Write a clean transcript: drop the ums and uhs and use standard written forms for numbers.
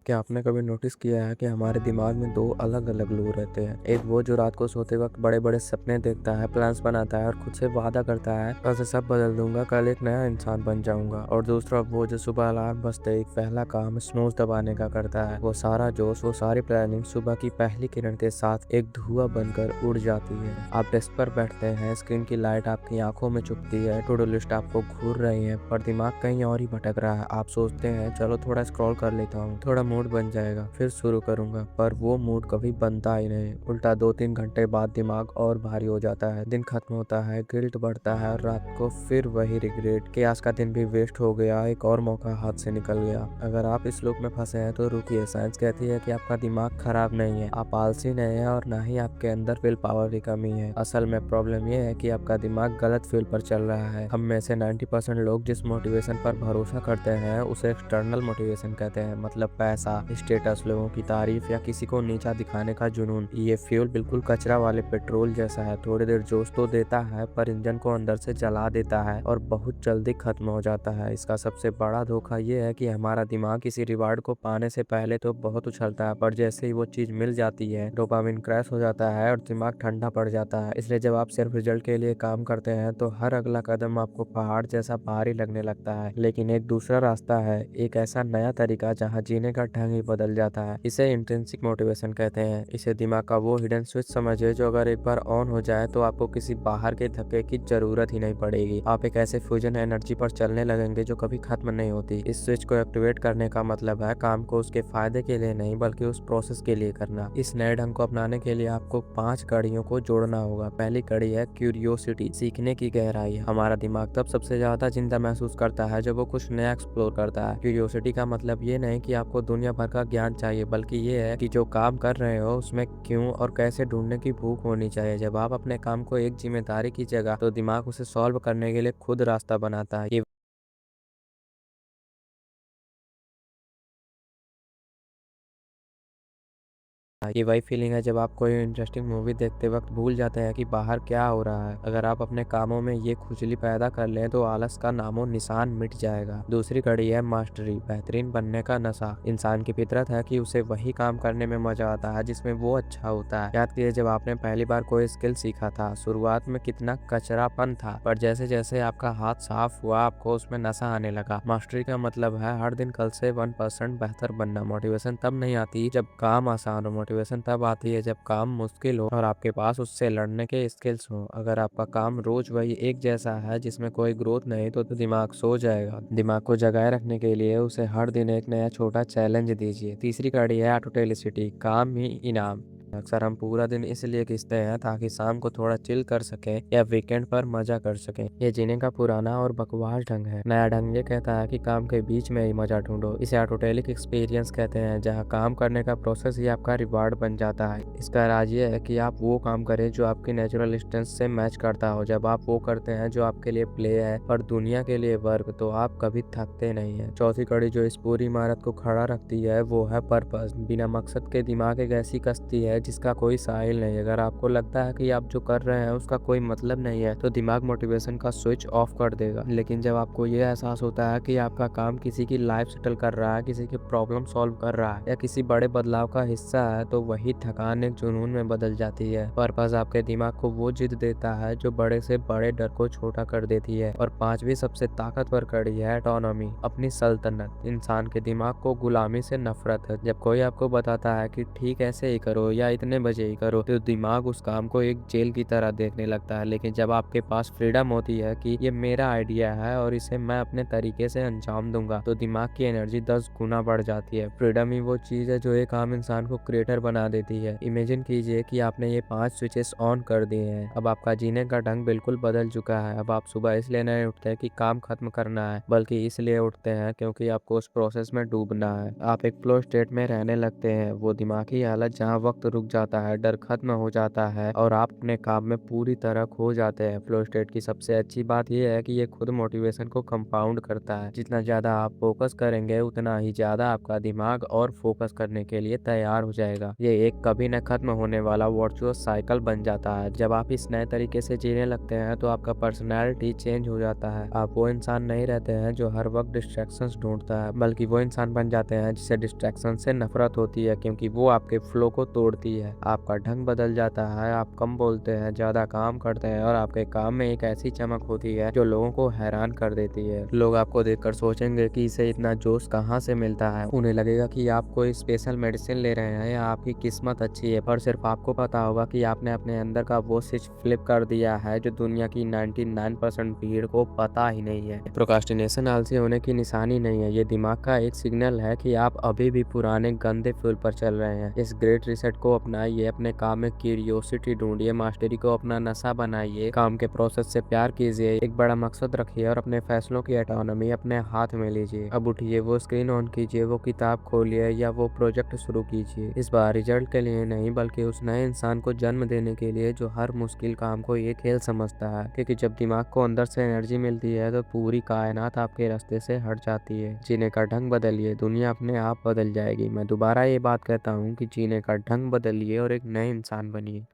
क्या आपने कभी नोटिस किया है कि हमारे दिमाग में दो अलग-अलग लोग रहते हैं? एक वो जो रात को सोते वक्त बड़े-बड़े सपने देखता है, प्लान्स बनाता है और खुद से वादा करता है, कल से सब बदल दूंगा, कल एक नया इंसान बन जाऊंगा। और दूसरा वो जो सुबह अलार्म बजते ही पहला काम स्नूज़ दबाने का करता है। वो सारा जोश, वो सारी प्लानिंग सुबह की पहली किरण के साथ एक धुआं बनकर उड़ जाती है। आप डेस्क पर बैठते हैं, स्क्रीन की लाइट आपकी आंखों में चुभती है, टू डू लिस्ट आपको घूर रही है, पर दिमाग कहीं और ही भटक रहा है। आप सोचते हैं चलो थोड़ा स्क्रॉल कर लेता हूँ, थोड़ा मूड बन जाएगा, फिर शुरू करूंगा, पर वो मूड कभी बनता ही नहीं। उल्टा 2-3 घंटे बाद दिमाग और भारी हो जाता है, दिन खत्म होता है, गिल्ट बढ़ता है और रात को फिर वही रिग्रेट कि आज का दिन भी वेस्ट हो गया, एक और मौका हाथ से निकल गया। अगर आप इस लूप में फंसे हैं तो रुकिए, साइंस कहती है कि आपका दिमाग खराब नहीं है, आप आलसी नहीं है और ना ही आपके अंदर विल पावर की कमी है। असल में प्रॉब्लम ये है कि आपका दिमाग गलत फील्ड पर चल रहा है। हम में से 90% लोग जिस मोटिवेशन पर भरोसा करते हैं उसे एक्सटर्नल मोटिवेशन कहते हैं, मतलब पैसा, स्टेटस, लोगों की तारीफ या किसी को नीचा दिखाने का जुनून। ये फ्यूल बिल्कुल कचरा वाले पेट्रोल जैसा है, थोड़ी देर जोश तो देता है पर इंजन को अंदर से जला देता है और बहुत जल्दी खत्म हो जाता है। इसका सबसे बड़ा धोखा ये है कि हमारा दिमाग किसी रिवार्ड को पाने से पहले तो बहुत उछलता है, पर जैसे ही वो चीज मिल जाती है डोपामिन क्रैश हो जाता है और दिमाग ठंडा पड़ जाता है। इसलिए जब आप सिर्फ रिजल्ट के लिए काम करते हैं तो हर अगला कदम आपको पहाड़ जैसा भारी लगने लगता है। लेकिन एक दूसरा रास्ता है, एक ऐसा नया तरीका जहाँ जीने का ढंग ही बदल जाता है। इसे इंट्रिंसिक मोटिवेशन कहते हैं। इसे दिमाग का वो हिडन स्विच समझिए जो अगर एक बार ऑन हो जाए तो आपको किसी बाहर के धक्के की जरूरत ही नहीं पड़ेगी। आप एक ऐसे फ्यूजन एनर्जी पर चलने लगेंगे जो कभी खत्म नहीं होती। इस स्विच को एक्टिवेट करने का मतलब है काम को उसके फायदे के लिए नहीं बल्कि उस प्रोसेस के लिए करना। इस नए ढंग को अपनाने के लिए आपको 5 कड़ियों को जोड़ना होगा। पहली कड़ी है क्यूरियोसिटी, सीखने की गहराई। हमारा दिमाग तब सबसे ज्यादा चिंता महसूस करता है जब वो कुछ नया एक्सप्लोर करता है। क्यूरियोसिटी का मतलब ये नहीं कि आपको दुनिया भर का ज्ञान चाहिए, बल्कि ये है कि जो काम कर रहे हो उसमें क्यों और कैसे ढूंढने की भूख होनी चाहिए। जब आप अपने काम को एक जिम्मेदारी की जगह तो दिमाग उसे सॉल्व करने के लिए खुद रास्ता बनाता है। ये वही फीलिंग है जब आप कोई इंटरेस्टिंग मूवी देखते वक्त भूल जाते हैं कि बाहर क्या हो रहा है। अगर आप अपने कामों में ये खुजली पैदा कर लें तो आलस का नामो निशान मिट जाएगा। दूसरी कड़ी है मास्टरी, बेहतरीन बनने का नशा। इंसान की फितरत है कि उसे वही काम करने में मजा आता है जिसमें वो अच्छा होता है। याद कीजिए जब आपने पहली बार कोई स्किल सीखा था, शुरुआत में कितना कचरापन था, पर जैसे जैसे आपका हाथ साफ हुआ आपको उसमें नशा आने लगा। मास्टरी का मतलब है हर दिन कल से 1% बेहतर बनना। मोटिवेशन तब नहीं आती जब काम आसान हो, मोटिवेशन तब आती है जब काम मुश्किल हो और आपके पास उससे लड़ने के स्किल्स हो। अगर आपका काम रोज वही एक जैसा है जिसमें कोई ग्रोथ नहीं तो दिमाग सो जाएगा। दिमाग को जगाए रखने के लिए उसे हर दिन एक नया छोटा चैलेंज दीजिए। तीसरी कड़ी है ऑटोटेलिसिटी, काम ही इनाम। अक्सर हम पूरा दिन इसलिए खींचते हैं ताकि शाम को थोड़ा चिल कर सकें या वीकेंड पर मजा कर सकें। ये जीने का पुराना और बकवास ढंग है। नया ढंग ये कहता है कि काम के बीच में ही मजा ढूंढो। इसे ऑटोटेलिक एक्सपीरियंस कहते हैं, जहाँ काम करने का प्रोसेस ही आपका रिवार्ड बन जाता है। इसका राज ये है कि आप वो काम करें जो आपकी नेचुरल इंस्टेंस से मैच करता हो। जब आप वो करते हैं जो आपके लिए प्ले है और दुनिया के लिए वर्क, तो आप कभी थकते नहीं है। चौथी कड़ी जो इस पूरी इमारत को खड़ा रखती है वो है पर्पस। बिना मकसद के दिमाग एक ऐसी कश्ती है जिसका कोई साहिल नहीं। अगर आपको लगता है कि आप जो कर रहे हैं उसका कोई मतलब नहीं है तो दिमाग मोटिवेशन का स्विच ऑफ कर देगा। लेकिन जब आपको ये एहसास होता है कि आपका काम किसी की लाइफ सेटल कर रहा है, किसी की प्रॉब्लम सॉल्व कर रहा है या किसी बड़े बदलाव का हिस्सा है, तो वही थकान एक जुनून में बदल जाती है। पर्पस आपके दिमाग को वो जिद देता है जो बड़े से बड़े डर को छोटा कर देती है। और पांचवी सबसे ताकतवर कड़ी है ऑटोनॉमी, अपनी सल्तनत। इंसान के दिमाग को गुलामी से नफरत है। जब कोई आपको बताता है कि ठीक ऐसे ही करो या इतने बजे ही करो, तो दिमाग उस काम को एक जेल की तरह देखने लगता है। लेकिन जब आपके पास फ्रीडम होती है कि ये मेरा आइडिया है और इसे मैं अपने तरीके से अंजाम दूंगा, तो दिमाग की एनर्जी 10 गुना बढ़ जाती है। फ्रीडम ही वो चीज है जो एक आम इंसान को क्रिएटर बना देती है। इमेजिन कीजिए कि आपने ये 5 स्विचेस ऑन कर दिए हैं। अब आपका जीने का ढंग बिल्कुल बदल चुका है। अब आप सुबह इसलिए नहीं उठते कि काम खत्म करना है, बल्कि इसलिए उठते हैं क्योंकि आपको उस प्रोसेस में डूबना है। आप एक फ्लो स्टेट में रहने लगते हैं, वो दिमागी हालत जहाँ वक्त रुक रुक जाता है, डर खत्म हो जाता है और आप अपने काम में पूरी तरह खो जाते हैं। फ्लो स्टेट की सबसे अच्छी बात यह है कि ये खुद मोटिवेशन को कंपाउंड करता है। जितना ज़्यादा आप फोकस करेंगे उतना ही ज़्यादा आपका दिमाग और फोकस करने के लिए तैयार हो जाएगा। ये एक कभी न खत्म होने वाला वर्चुअस साइकिल बन जाता है। जब आप इस नए तरीके से जीने लगते हैं तो आपका पर्सनैलिटी चेंज हो जाता है। आप वो इंसान नहीं रहते हैं जो हर वक्त डिस्ट्रैक्शंस ढूंढता है, बल्कि वो इंसान बन जाते हैं जिसे डिस्ट्रैक्शन से नफरत होती है, क्योंकि वो आपके फ्लो को तोड़ती है। आपका ढंग बदल जाता है, आप कम बोलते हैं, ज्यादा काम करते हैं और आपके काम में एक ऐसी चमक होती है जो लोगों को हैरान कर देती है। लोग आपको देखकर सोचेंगे कि इसे इतना जोश कहाँ से मिलता है। उन्हें लगेगा कि आप कोई स्पेशल मेडिसिन ले रहे हैं या आपकी किस्मत अच्छी है, पर सिर्फ आपको पता होगा कि आपने अपने अंदर का वो स्विच फ्लिप कर दिया है जो दुनिया की 99% भीड़ को पता ही नहीं है। प्रोक्रास्टिनेशन आलसी होने की निशानी नहीं है, ये दिमाग का एक सिग्नल है कि आप अभी भी पुराने गंदे फ्यूल पर चल रहे हैं। इस ग्रेट रिसेट को अपनाइए, अपने काम में क्यूरियोसिटी ढूंढिए, मास्टरी को अपना नशा बनाइए, काम के प्रोसेस से प्यार कीजिए, एक बड़ा मकसद रखिए और अपने फैसलों की ऑटोनॉमी अपने हाथ में लीजिए। अब उठिए, वो स्क्रीन ऑन कीजिए, वो किताब खोलिए या वो प्रोजेक्ट शुरू कीजिए। इस बार रिजल्ट के लिए नहीं, बल्कि उस नए इंसान को जन्म देने के लिए जो हर मुश्किल काम को एक खेल समझता है। क्योंकि जब दिमाग को अंदर से एनर्जी मिलती है तो पूरी कायनात आपके रास्ते से हट जाती है। जीने का ढंग बदलिए, दुनिया अपने आप बदल जाएगी। मैं दोबारा ये बात कहता हूँ कि जीने का ढंग बदलिए और एक नए इंसान बनिए।